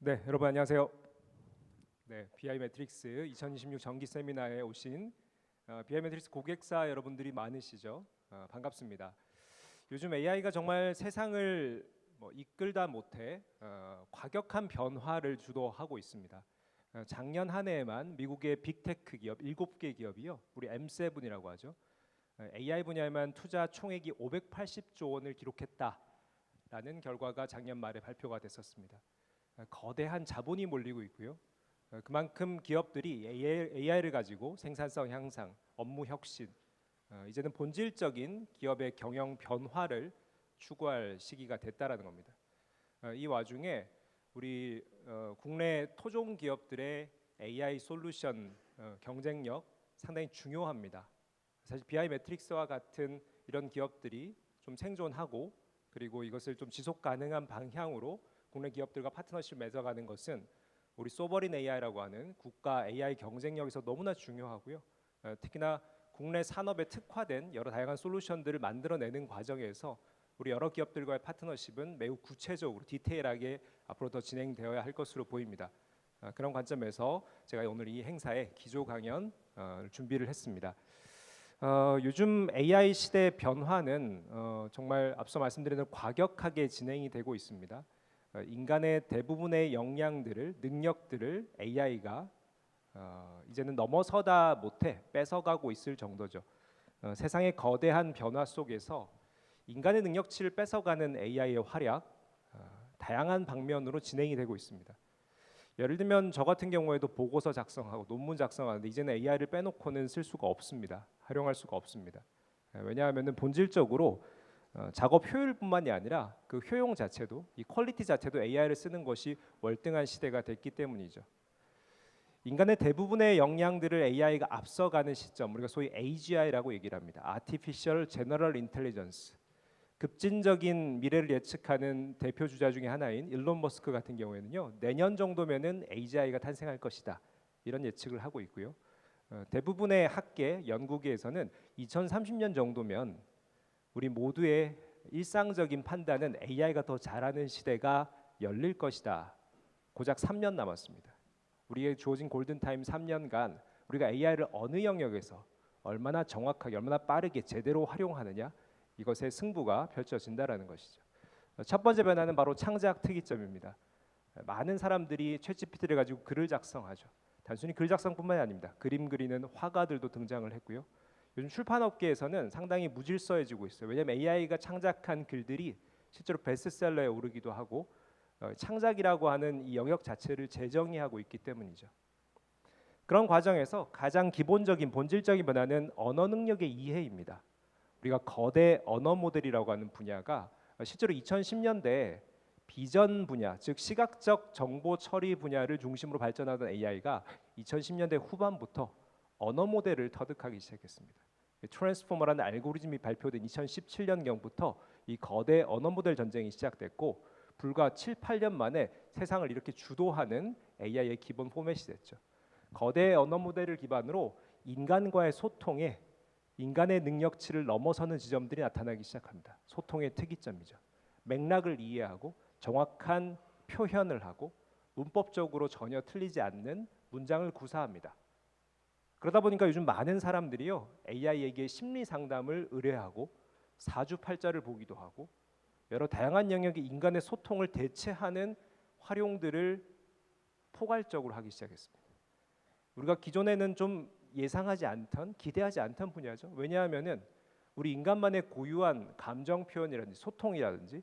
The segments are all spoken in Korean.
네, 여러분 안녕하세요. 네, BI 매트릭스 2026 정기 세미나에 오신 BI 매트릭스 고객사 여러분들이 많으시죠? 반갑습니다. 요즘 AI가 정말 세상을 이끌다 못해 과격한 변화를 주도하고 있습니다. 작년 한 해에만 미국의 빅테크 기업 7개 기업이요, 우리 M7이라고 하죠. AI 분야에만 투자 총액이 580조 원을 기록했다라는 결과가 작년 말에 발표가 됐었습니다. 거대한 자본이 몰리고 있고요. 그만큼 기업들이 AI를 가지고 생산성 향상, 업무 혁신, 이제는 본질적인 기업의 경영 변화를 추구할 시기가 됐다라는 겁니다. 이 와중에 우리 국내 토종 기업들의 AI 솔루션 경쟁력 상당히 중요합니다. 사실 BI 매트릭스와 같은 이런 기업들이 좀 생존하고 그리고 이것을 좀 지속 가능한 방향으로 국내 기업들과 파트너십을 맺어가는 것은 우리 소버린 AI라고 하는 국가 AI 경쟁력에서 너무나 중요하고요. 특히나 국내 산업에 특화된 여러 다양한 솔루션들을 만들어내는 과정에서 우리 여러 기업들과의 파트너십은 매우 구체적으로 디테일하게 앞으로 더 진행되어야 할 것으로 보입니다. 그런 관점에서 제가 오늘 이 행사에 기조 강연 준비를 했습니다. 요즘 AI 시대 변화는 정말 앞서 말씀드린 대로 과격하게 진행이 되고 있습니다. 인간의 대부분의 역량들을, 능력들을 AI가 이제는 넘어서다 못해 뺏어가고 있을 정도죠. 세상의 거대한 변화 속에서 인간의 능력치를 뺏어가는 AI의 활약, 다양한 방면으로 진행이 되고 있습니다. 예를 들면 저 같은 경우에도 보고서 작성하고 논문 작성하는데 이제는 AI를 빼놓고는 쓸 수가 없습니다. 활용할 수가 없습니다. 왜냐하면 본질적으로 작업 효율뿐만이 아니라 그 효용 자체도, 이 퀄리티 자체도 AI를 쓰는 것이 월등한 시대가 됐기 때문이죠. 인간의 대부분의 역량들을 AI가 앞서가는 시점, 우리가 소위 AGI라고 얘기를 합니다. Artificial General Intelligence. 급진적인 미래를 예측하는 대표 주자 중에 하나인 일론 머스크 같은 경우에는요, 내년 정도면은 AGI가 탄생할 것이다, 이런 예측을 하고 있고요. 대부분의 학계, 연구계에서는 2030년 정도면 우리 모두의 일상적인 판단은 AI가 더 잘하는 시대가 열릴 것이다. 고작 3년 남았습니다. 우리에게 주어진 골든타임 3년간 우리가 AI를 어느 영역에서 얼마나 정확하게, 얼마나 빠르게 제대로 활용하느냐, 이것의 승부가 펼쳐진다라는 것이죠. 첫 번째 변화는 바로 창작 특이점입니다. 많은 사람들이 챗GPT를 가지고 글을 작성하죠. 단순히 글 작성뿐만이 아닙니다. 그림 그리는 화가들도 등장을 했고요. 요즘 출판업계에서는 상당히 무질서해지고 있어요. 왜냐하면 AI가 창작한 글들이 실제로 베스트셀러에 오르기도 하고 창작이라고 하는 이 영역 자체를 재정의하고 있기 때문이죠. 그런 과정에서 가장 기본적인 본질적인 변화는 언어 능력의 이해입니다. 우리가 거대 언어 모델이라고 하는 분야가 실제로 2010년대 비전 분야, 즉 시각적 정보 처리 분야를 중심으로 발전하던 AI가 2010년대 후반부터 언어 모델을 터득하기 시작했습니다. 트랜스포머라는 알고리즘이 발표된 2017년경부터 이 거대 언어 모델 전쟁이 시작됐고 불과 7, 8년 만에 세상을 이렇게 주도하는 AI의 기본 포맷이 됐죠. 거대 언어 모델을 기반으로 인간과의 소통에 인간의 능력치를 넘어서는 지점들이 나타나기 시작합니다. 소통의 특이점이죠. 맥락을 이해하고 정확한 표현을 하고 문법적으로 전혀 틀리지 않는 문장을 구사합니다. 그러다 보니까 요즘 많은 사람들이요, AI에게 심리 상담을 의뢰하고 사주팔자를 보기도 하고 여러 다양한 영역의 인간의 소통을 대체하는 활용들을 포괄적으로 하기 시작했습니다. 우리가 기존에는 좀 예상하지 않던, 기대하지 않던 분야죠. 왜냐하면은 우리 인간만의 고유한 감정 표현이라든지 소통이라든지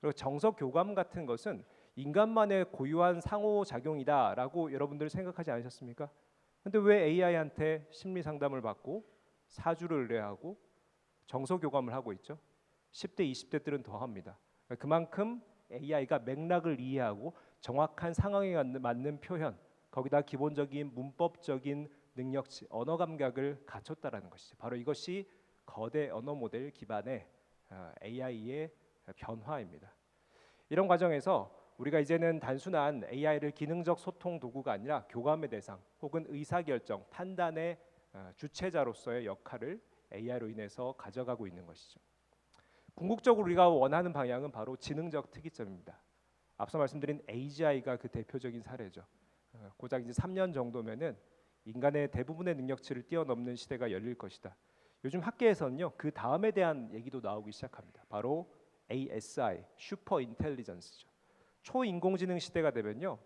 그리고 정서 교감 같은 것은 인간만의 고유한 상호작용이다라고 여러분들 생각하지 않으셨습니까? 근데 왜 AI한테 심리 상담을 받고 사주를 의뢰하고 정서 교감을 하고 있죠? 10대, 20대들은 더 합니다. 그만큼 AI가 맥락을 이해하고 정확한 상황에 맞는 표현, 거기다 기본적인 문법적인 능력치, 언어 감각을 갖췄다라는 것이죠. 바로 이것이 거대 언어 모델 기반의 AI의 변화입니다. 이런 과정에서 우리가 이제는 단순한 AI를 기능적 소통 도구가 아니라 교감의 대상 혹은 의사결정, 판단의 주체자로서의 역할을 AI로 인해서 가져가고 있는 것이죠. 궁극적으로 우리가 원하는 방향은 바로 지능적 특이점입니다. 앞서 말씀드린 AGI가 그 대표적인 사례죠. 고작 이제 3년 정도면은 인간의 대부분의 능력치를 뛰어넘는 시대가 열릴 것이다. 요즘 학계에서는요, 그 다음에 대한 얘기도 나오기 시작합니다. 바로 ASI, 슈퍼 인텔리전스죠. 초인공지능 시대가 되면요,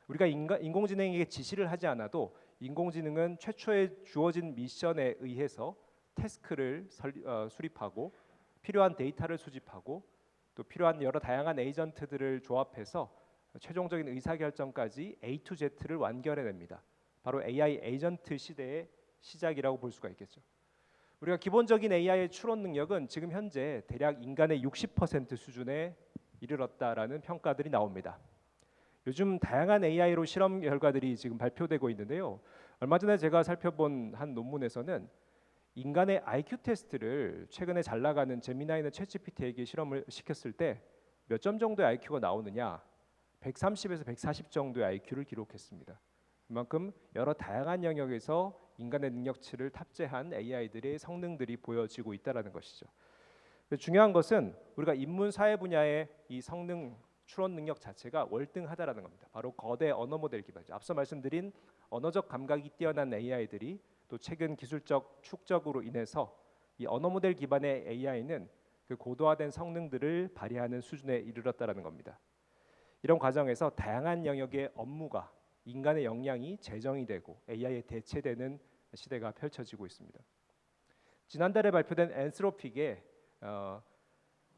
우리가 인공지능에게 지시를 하지 않아도 인공지능은 최초에 주어진 미션에 의해서 태스크를 수립하고 필요한 데이터를 수집하고 또 필요한 여러 다양한 에이전트들을 조합해서 최종적인 의사결정까지 A to Z를 완결해냅니다. 바로 AI 에이전트 시대의 시작이라고 볼 수가 있겠죠. 우리가 기본적인 AI의 추론 능력은 지금 현재 대략 인간의 60% 수준에 이르렀다라는 평가들이 나옵니다. 요즘 다양한 AI로 실험 결과들이 지금 발표되고 있는데요. 얼마 전에 제가 살펴본 한 논문에서는 인간의 IQ 테스트를 최근에 잘 나가는 제미나이나 챗GPT에게 실험을 시켰을 때 몇 점 정도의 IQ가 나오느냐, 130에서 140 정도의 IQ를 기록했습니다. 그만큼 여러 다양한 영역에서 인간의 능력치를 탑재한 AI들의 성능들이 보여지고 있다는 것이죠. 중요한 것은 우리가 인문 사회 분야의 이 성능 추론 능력 자체가 월등하다라는 겁니다. 바로 거대 언어 모델 기반이죠. 앞서 말씀드린 언어적 감각이 뛰어난 AI들이 또 최근 기술적 축적으로 인해서 이 언어 모델 기반의 AI는 그 고도화된 성능들을 발휘하는 수준에 이르렀다라는 겁니다. 이런 과정에서 다양한 영역의 업무가 인간의 역량이 재정이 되고 AI에 대체되는 시대가 펼쳐지고 있습니다. 지난달에 발표된 앤스로픽의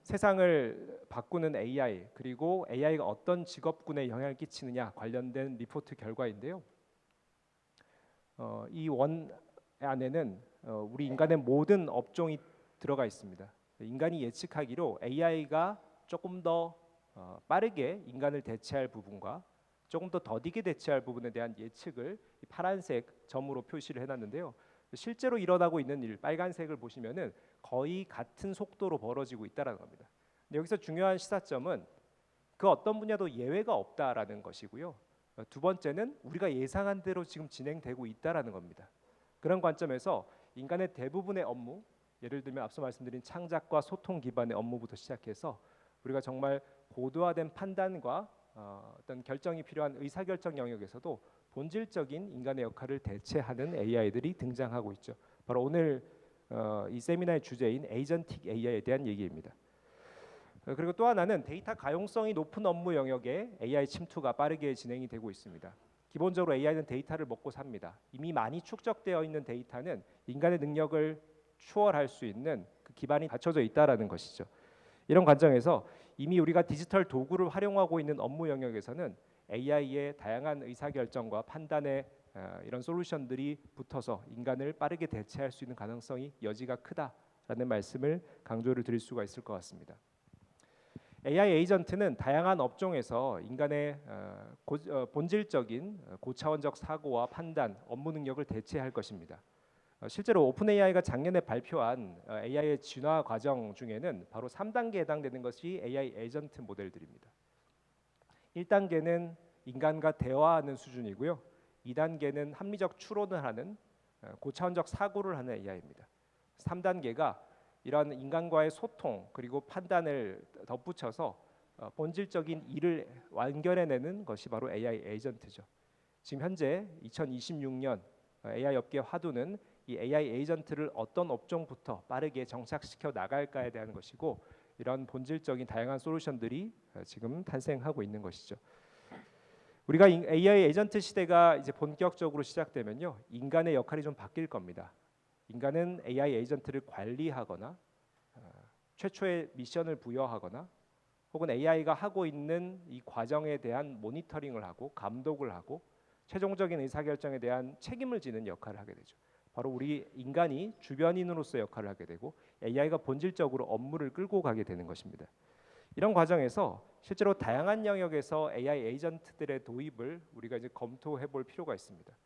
세상을 바꾸는 AI 그리고 AI가 어떤 직업군에 영향을 끼치느냐 관련된 리포트 결과인데요. 이 원 안에는 우리 인간의 모든 업종이 들어가 있습니다. 인간이 예측하기로 AI가 조금 더 빠르게 인간을 대체할 부분과 조금 더 더디게 대체할 부분에 대한 예측을 이 파란색 점으로 표시를 해놨는데요. 실제로 일어나고 있는 일, 빨간색을 보시면은 거의 같은 속도로 벌어지고 있다는 겁니다. 근데 여기서 중요한 시사점은 그 어떤 분야도 예외가 없다라는 것이고요. 두 번째는 우리가 예상한 대로 지금 진행되고 있다라는 겁니다. 그런 관점에서 인간의 대부분의 업무, 예를 들면 앞서 말씀드린 창작과 소통 기반의 업무부터 시작해서 우리가 정말 고도화된 판단과 어떤 결정이 필요한 의사결정 영역에서도 본질적인 인간의 역할을 대체하는 AI들이 등장하고 있죠. 바로 오늘 이 세미나의 주제인 에이전틱 AI에 대한 얘기입니다. 그리고 또 하나는 데이터 가용성이 높은 업무 영역에 AI 침투가 빠르게 진행이 되고 있습니다. 기본적으로 AI는 데이터를 먹고 삽니다. 이미 많이 축적되어 있는 데이터는 인간의 능력을 추월할 수 있는 그 기반이 갖춰져 있다라는 것이죠. 이런 관점에서 이미 우리가 디지털 도구를 활용하고 있는 업무 영역에서는 AI의 다양한 의사결정과 판단의 이런 솔루션들이 붙어서 인간을 빠르게 대체할 수 있는 가능성이 여지가 크다라는 말씀을 강조를 드릴 수가 있을 것 같습니다. AI 에이전트는 다양한 업종에서 인간의 본질적인 고차원적 사고와 판단, 업무 능력을 대체할 것입니다. 실제로 오픈 AI가 작년에 발표한 AI의 진화 과정 중에는 바로 3단계에 해당되는 것이 AI 에이전트 모델들입니다. 1단계는 인간과 대화하는 수준이고요. 2단계는 합리적 추론을 하는 고차원적 사고를 하는 AI입니다. 3단계가 이러한 인간과의 소통 그리고 판단을 덧붙여서 본질적인 일을 완결해내는 것이 바로 AI 에이전트죠. 지금 현재 2026년 AI 업계 화두는 이 AI 에이전트를 어떤 업종부터 빠르게 정착시켜 나갈까에 대한 것이고 이런 본질적인 다양한 솔루션들이 지금 탄생하고 있는 것이죠. 우리가 AI 에이전트 시대가 이제 본격적으로 시작되면요, 인간의 역할이 좀 바뀔 겁니다. 인간은 AI 에이전트를 관리하거나 최초의 미션을 부여하거나 혹은 AI가 하고 있는 이 과정에 대한 모니터링을 하고 감독을 하고 최종적인 의사결정에 대한 책임을 지는 역할을 하게 되죠. 바로 우리 인간이 주변인으로서 역할을 하게 되고 AI가 본질적으로 업무를 끌고 가게 되는 것입니다. 이런 과정에서 실제로 다양한 영역에서 AI 에이전트들의 도입을 우리가 이제 검토해 볼 필요가 있습니다.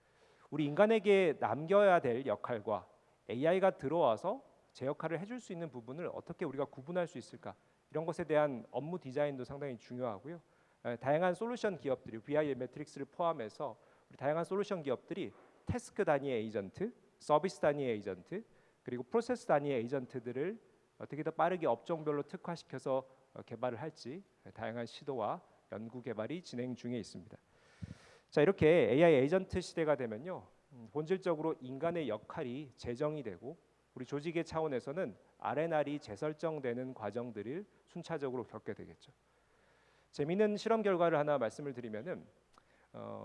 우리 인간에게 남겨야 될 역할과 AI가 들어와서 제 역할을 해줄 수 있는 부분을 어떻게 우리가 구분할 수 있을까? 이런 것에 대한 업무 디자인도 상당히 중요하고요. 다양한 솔루션 기업들이 BIM 매트릭스를 포함해서 우리 다양한 솔루션 기업들이 태스크 단위의 에이전트, 서비스 단위의 에이전트, 그리고 프로세스 단위의 에이전트들을 어떻게 더 빠르게 업종별로 특화시켜서 개발을 할지 다양한 시도와 연구 개발이 진행 중에 있습니다. 자, 이렇게 AI 에이전트 시대가 되면요, 본질적으로 인간의 역할이 재정이 되고 우리 조직의 차원에서는 R&R이 재설정되는 과정들을 순차적으로 겪게 되겠죠. 재미있는 실험 결과를 하나 말씀을 드리면은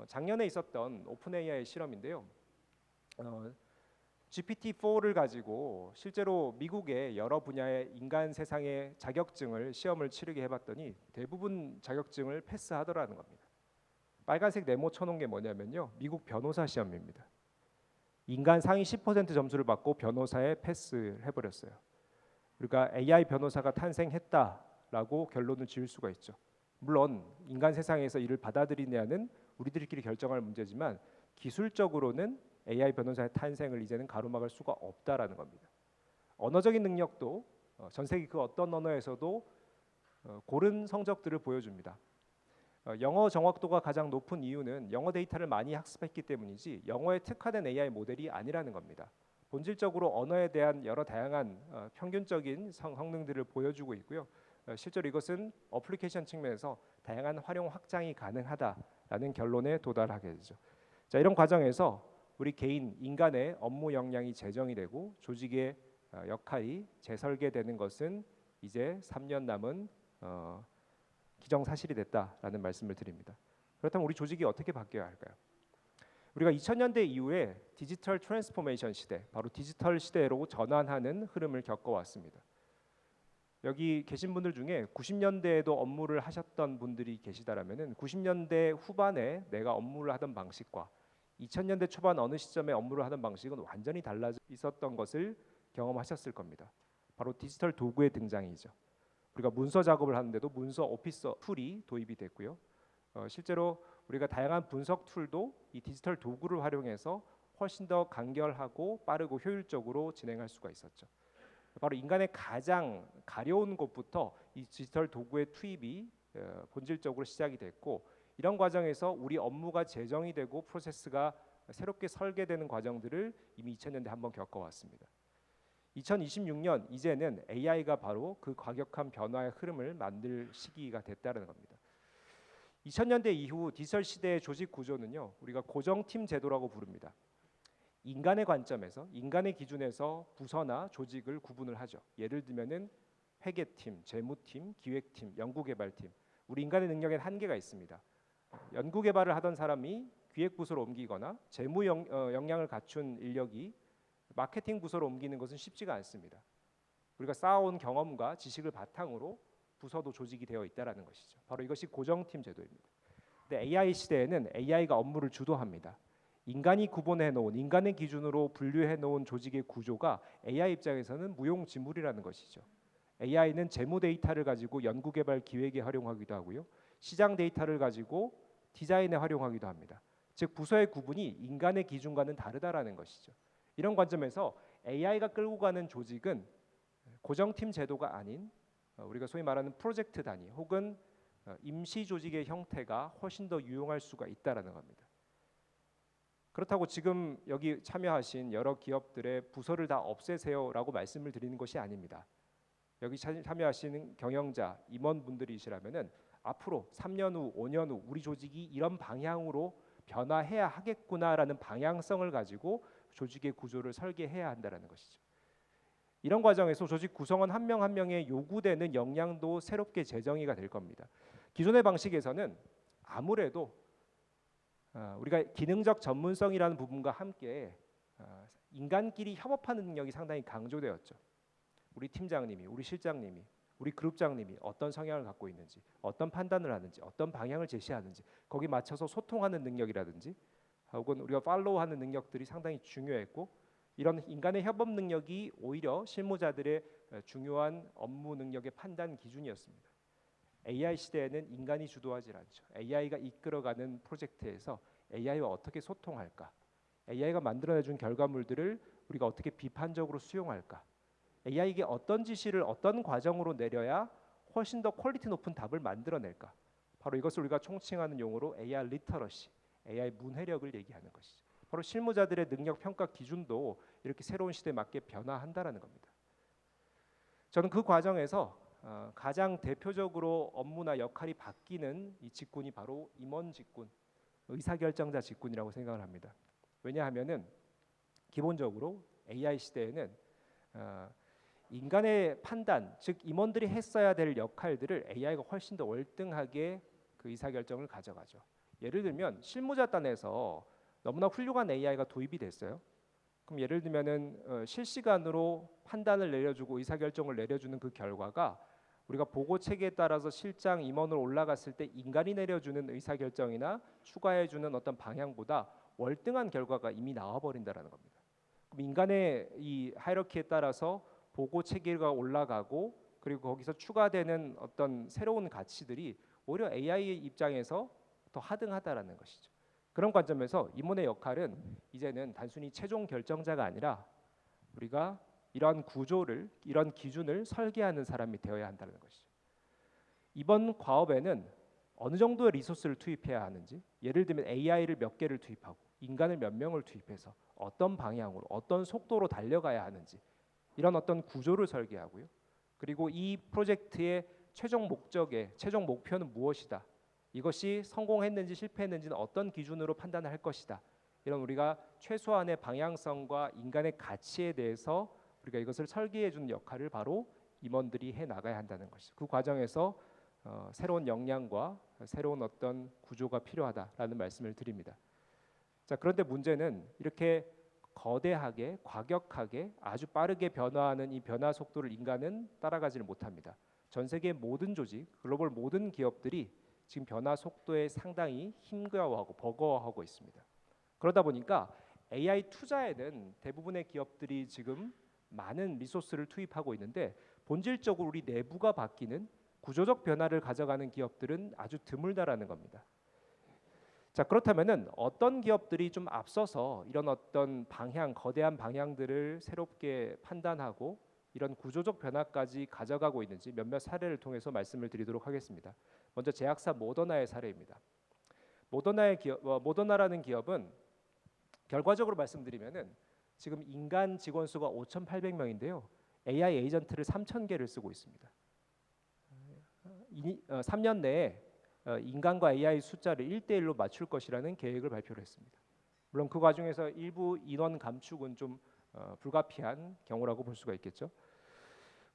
작년에 있었던 오픈 AI 실험인데요. GPT-4를 가지고 실제로 미국의 여러 분야의 인간 세상의 자격증을 시험을 치르게 해봤더니 대부분 자격증을 패스하더라는 겁니다. 빨간색 네모 쳐놓은 게 뭐냐면요, 미국 변호사 시험입니다. 인간 상위 10% 점수를 받고 변호사에 패스를 해버렸어요. 그러니까 AI 변호사가 탄생했다라고 결론을 지을 수가 있죠. 물론 인간 세상에서 이를 받아들이냐는 우리들끼리 결정할 문제지만 기술적으로는 AI 변호사의 탄생을 이제는 가로막을 수가 없다라는 겁니다. 언어적인 능력도 전 세계 그 어떤 언어에서도 고른 성적들을 보여줍니다. 영어 정확도가 가장 높은 이유는 영어 데이터를 많이 학습했기 때문이지 영어에 특화된 AI 모델이 아니라는 겁니다. 본질적으로 언어에 대한 여러 다양한 평균적인 성능들을 보여주고 있고요. 실제로 이것은 어플리케이션 측면에서 다양한 활용 확장이 가능하다라는 결론에 도달하게 되죠. 자, 이런 과정에서 우리 개인 인간의 업무 역량이 재정이 되고 조직의 역할이 재설계되는 것은 이제 3년 남은 기정사실이 됐다라는 말씀을 드립니다. 그렇다면 우리 조직이 어떻게 바뀌어야 할까요? 우리가 2000년대 이후에 디지털 트랜스포메이션 시대, 바로 디지털 시대로 전환하는 흐름을 겪어왔습니다. 여기 계신 분들 중에 90년대에도 업무를 하셨던 분들이 계시다라면은 90년대 후반에 내가 업무를 하던 방식과 2000년대 초반 어느 시점에 업무를 하던 방식은 완전히 달라져 있었던 것을 경험하셨을 겁니다. 바로 디지털 도구의 등장이죠. 우리가 문서 작업을 하는데도 문서 오피서 툴이 도입이 됐고요. 실제로 우리가 다양한 분석 툴도 이 디지털 도구를 활용해서 훨씬 더 간결하고 빠르고 효율적으로 진행할 수가 있었죠. 바로 인간의 가장 가려운 곳부터 이 디지털 도구의 투입이 본질적으로 시작이 됐고, 이런 과정에서 우리 업무가 재정이 되고 프로세스가 새롭게 설계되는 과정들을 이미 2000년대 한번 겪어왔습니다. 2026년 이제는 AI가 바로 그 과격한 변화의 흐름을 만들 시기가 됐다는 겁니다. 2000년대 이후 디지털 시대의 조직 구조는요, 우리가 고정팀 제도라고 부릅니다. 인간의 관점에서, 인간의 기준에서 부서나 조직을 구분을 하죠. 예를 들면은 회계팀, 재무팀, 기획팀, 연구개발팀. 우리 인간의 능력에는 한계가 있습니다. 연구개발을 하던 사람이 기획부서로 옮기거나 재무 역량을 갖춘 인력이 마케팅 부서로 옮기는 것은 쉽지가 않습니다. 우리가 쌓아온 경험과 지식을 바탕으로 부서도 조직이 되어 있다라는 것이죠. 바로 이것이 고정팀 제도입니다. 근데 AI 시대에는 AI가 업무를 주도합니다. 인간이 구분해 놓은, 인간의 기준으로 분류해 놓은 조직의 구조가 AI 입장에서는 무용지물이라는 것이죠. AI는 재무 데이터를 가지고 연구개발 기획에 활용하기도 하고요, 시장 데이터를 가지고 디자인에 활용하기도 합니다. 즉 부서의 구분이 인간의 기준과는 다르다라는 것이죠. 이런 관점에서 AI가 끌고 가는 조직은 고정팀 제도가 아닌 우리가 소위 말하는 프로젝트 단위 혹은 임시 조직의 형태가 훨씬 더 유용할 수가 있다라는 겁니다. 그렇다고 지금 여기 참여하신 여러 기업들의 부서를 다 없애세요라고 말씀을 드리는 것이 아닙니다. 여기 참여하시는 경영자, 임원분들이시라면은 앞으로 3년 후, 5년 후 우리 조직이 이런 방향으로 변화해야 하겠구나라는 방향성을 가지고 조직의 구조를 설계해야 한다는 것이죠. 이런 과정에서 조직 구성원 한 명 한 명의 요구되는 역량도 새롭게 재정의가 될 겁니다. 기존의 방식에서는 아무래도 우리가 기능적 전문성이라는 부분과 함께 인간끼리 협업하는 능력이 상당히 강조되었죠. 우리 팀장님이, 우리 실장님이, 우리 그룹장님이 어떤 성향을 갖고 있는지, 어떤 판단을 하는지, 어떤 방향을 제시하는지 거기 맞춰서 소통하는 능력이라든지 혹은 우리가 팔로우하는 능력들이 상당히 중요했고, 이런 인간의 협업 능력이 오히려 실무자들의 중요한 업무 능력의 판단 기준이었습니다. AI 시대에는 인간이 주도하지 않죠. AI가 이끌어가는 프로젝트에서 AI와 어떻게 소통할까? AI가 만들어내준 결과물들을 우리가 어떻게 비판적으로 수용할까? AI에게 어떤 지시를 어떤 과정으로 내려야 훨씬 더 퀄리티 높은 답을 만들어낼까? 바로 이것을 우리가 총칭하는 용어로 AI 리터러시, AI 문해력을 얘기하는 것이죠. 바로 실무자들의 능력 평가 기준도 이렇게 새로운 시대에 맞게 변화한다라는 겁니다. 저는 그 과정에서 가장 대표적으로 업무나 역할이 바뀌는 이 직군이 바로 임원 직군, 의사결정자 직군이라고 생각을 합니다. 왜냐하면은 기본적으로 AI 시대에는 인간의 판단, 즉 임원들이 했어야 될 역할들을 AI가 훨씬 더 월등하게 그 의사결정을 가져가죠. 예를 들면 실무자단에서 너무나 훌륭한 AI가 도입이 됐어요. 그럼 예를 들면은 실시간으로 판단을 내려주고 의사결정을 내려주는 그 결과가 우리가 보고 체계에 따라서 실장 임원으로 올라갔을 때 인간이 내려주는 의사결정이나 추가해주는 어떤 방향보다 월등한 결과가 이미 나와버린다라는 겁니다. 그럼 인간의 이 하이러키에 따라서 보고 체계가 올라가고 그리고 거기서 추가되는 어떤 새로운 가치들이 오히려 AI 입장에서 더 하등하다라는 것이죠. 그런 관점에서 임원의 역할은 이제는 단순히 최종 결정자가 아니라 우리가 이러한 구조를, 이런 기준을 설계하는 사람이 되어야 한다는 것이죠. 이번 과업에는 어느 정도의 리소스를 투입해야 하는지, 예를 들면 AI를 몇 개를 투입하고 인간을 몇 명을 투입해서 어떤 방향으로, 어떤 속도로 달려가야 하는지 이런 어떤 구조를 설계하고요. 그리고 이 프로젝트의 최종 목적의 최종 목표는 무엇이다. 이것이 성공했는지 실패했는지는 어떤 기준으로 판단을 할 것이다. 이런 우리가 최소한의 방향성과 인간의 가치에 대해서 우리가 이것을 설계해 주는 역할을 바로 임원들이 해 나가야 한다는 것이죠. 그 과정에서 새로운 역량과 새로운 어떤 구조가 필요하다라는 말씀을 드립니다. 자, 그런데 문제는 이렇게 거대하게 과격하게 아주 빠르게 변화하는 이 변화 속도를 인간은 따라가지를 못합니다. 전 세계 모든 조직, 글로벌 모든 기업들이 지금 변화 속도에 상당히 힘겨워하고 버거워하고 있습니다. 그러다 보니까 AI 투자에는 대부분의 기업들이 지금 많은 리소스를 투입하고 있는데 본질적으로 우리 내부가 바뀌는 구조적 변화를 가져가는 기업들은 아주 드물다라는 겁니다. 자, 그렇다면은 어떤 기업들이 좀 앞서서 이런 어떤 방향, 거대한 방향들을 새롭게 판단하고 이런 구조적 변화까지 가져가고 있는지 몇몇 사례를 통해서 말씀을 드리도록 하겠습니다. 먼저 제약사 모더나의 사례입니다. 모더나라는 기업은 결과적으로 말씀드리면은 지금 인간 직원 수가 5,800명인데요. AI 에이전트를 3,000개를 쓰고 있습니다. 3년 내에 인간과 AI 숫자를 1대1로 맞출 것이라는 계획을 발표를 했습니다. 물론 그 과정에서 일부 인원 감축은 좀 불가피한 경우라고 볼 수가 있겠죠.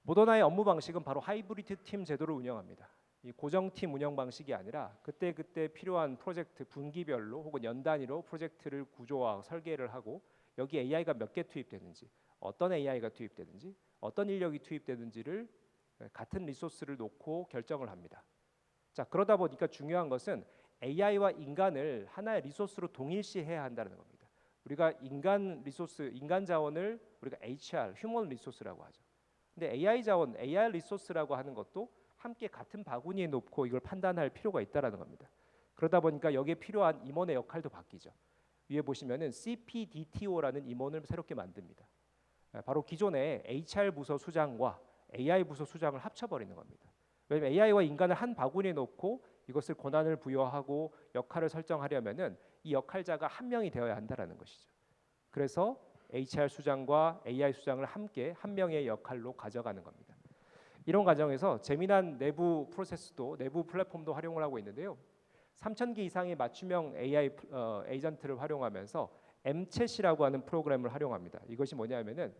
모더나의 업무 방식은 바로 하이브리드 팀 제도를 운영합니다. 이 고정팀 운영 방식이 아니라 그때 필요한 프로젝트 분기별로 혹은 연 단위로 프로젝트를 구조화 설계를 하고 여기 AI가 몇 개 투입되는지, 어떤 AI가 투입되는지, 어떤 인력이 투입되는지를 같은 리소스를 놓고 결정을 합니다. 자, 그러다 보니까 중요한 것은 AI와 인간을 하나의 리소스로 동일시해야 한다는 겁니다. 우리가 인간 리소스, 인간 자원을 우리가 HR, 휴먼 리소스라고 하죠. 근데 AI 자원, AI 리소스라고 하는 것도 함께 같은 바구니에 놓고 이걸 판단할 필요가 있다라는 겁니다. 그러다 보니까 여기에 필요한 임원의 역할도 바뀌죠. 위에 보시면은 CPDTO라는 임원을 새롭게 만듭니다. 바로 기존의 HR 부서 수장과 AI 부서 수장을 합쳐버리는 겁니다. 왜냐하면 AI와 인간을 한 바구니에 놓고 이것을 권한을 부여하고 역할을 설정하려면은 이 역할자가 한 명이 되어야 한다라는 것이죠. 그래서 HR 수장과 AI 수장을 함께 한 명의 역할로 가져가는 겁니다. 이런 과정에서 재미난 내부 프로세스도 내부 플랫폼도 활용을 하고 있는데요. 3,000개 이상의 맞춤형 AI 에이전트를 활용하면서 M챗이라고 하는 프로그램을 활용합니다. 이것이 뭐냐면은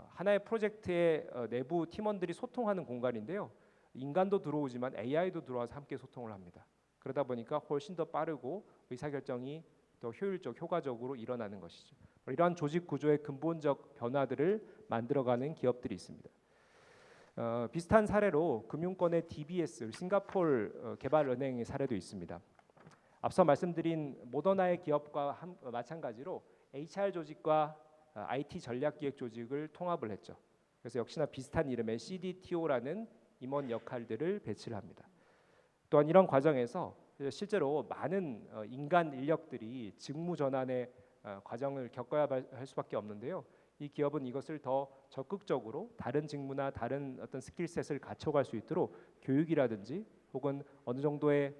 하나의 프로젝트의 내부 팀원들이 소통하는 공간인데요. 인간도 들어오지만 AI도 들어와서 함께 소통을 합니다. 그러다 보니까 훨씬 더 빠르고 의사결정이 더 효율적, 효과적으로 일어나는 것이죠. 이러한 조직 구조의 근본적 변화들을 만들어가는 기업들이 있습니다. 비슷한 사례로 금융권의 DBS, 싱가포르 개발은행의 사례도 있습니다. 앞서 말씀드린 모더나의 기업과 마찬가지로 HR 조직과 IT 전략기획 조직을 통합을 했죠. 그래서 역시나 비슷한 이름의 CDTO라는 임원 역할들을 배치를 합니다. 또한 이런 과정에서 실제로 많은 인간 인력들이 직무 전환의 과정을 겪어야 할 수밖에 없는데요. 이 기업은 이것을 더 적극적으로 다른 직무나 다른 어떤 스킬셋을 갖춰갈 수 있도록 교육이라든지 혹은 어느 정도의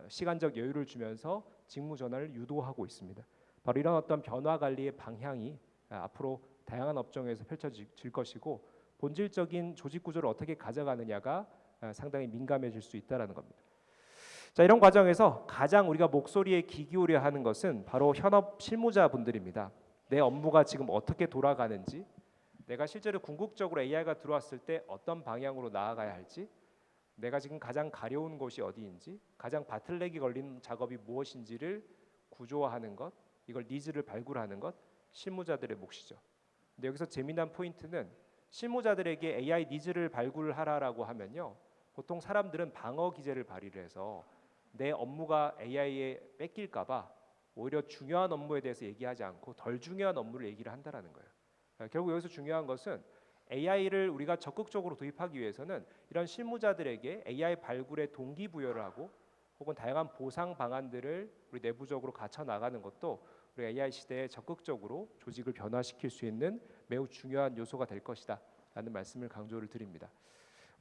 시간적 여유를 주면서 직무 전환을 유도하고 있습니다. 바로 이런 어떤 변화 관리의 방향이 앞으로 다양한 업종에서 펼쳐질 것이고 본질적인 조직 구조를 어떻게 가져가느냐가 상당히 민감해질 수 있다라는 겁니다. 자, 이런 과정에서 가장 우리가 목소리에 귀 기울여야 하는 것은 바로 현업 실무자분들입니다. 내 업무가 지금 어떻게 돌아가는지, 내가 실제로 궁극적으로 AI가 들어왔을 때 어떤 방향으로 나아가야 할지, 내가 지금 가장 가려운 곳이 어디인지, 가장 바틀렉이 걸린 작업이 무엇인지를 구조화하는 것, 이걸 니즈를 발굴하는 것, 실무자들의 몫이죠. 근데 여기서 재미난 포인트는 실무자들에게 AI 니즈를 발굴하라라고 하면요, 보통 사람들은 방어 기제를 발휘를 해서 내 업무가 AI에 뺏길까봐 오히려 중요한 업무에 대해서 얘기하지 않고 덜 중요한 업무를 얘기를 한다라는 거예요. 결국 여기서 중요한 것은 AI를 우리가 적극적으로 도입하기 위해서는 이런 실무자들에게 AI 발굴에 동기부여를 하고 혹은 다양한 보상 방안들을 우리 내부적으로 갖춰 나가는 것도 우리 AI 시대에 적극적으로 조직을 변화시킬 수 있는 매우 중요한 요소가 될 것이다 라는 말씀을 강조를 드립니다.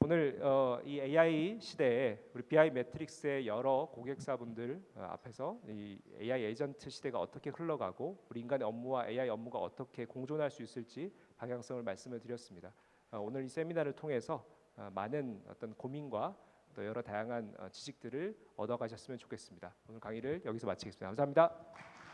오늘 이 AI 시대에 우리 BI 매트릭스의 여러 고객사분들 앞에서 이 AI 에이전트 시대가 어떻게 흘러가고 우리 인간의 업무와 AI 업무가 어떻게 공존할 수 있을지 방향성을 말씀을 드렸습니다. 오늘 이 세미나를 통해서 많은 어떤 고민과 또 여러 다양한 지식들을 얻어가셨으면 좋겠습니다. 오늘 강의를 여기서 마치겠습니다. 감사합니다.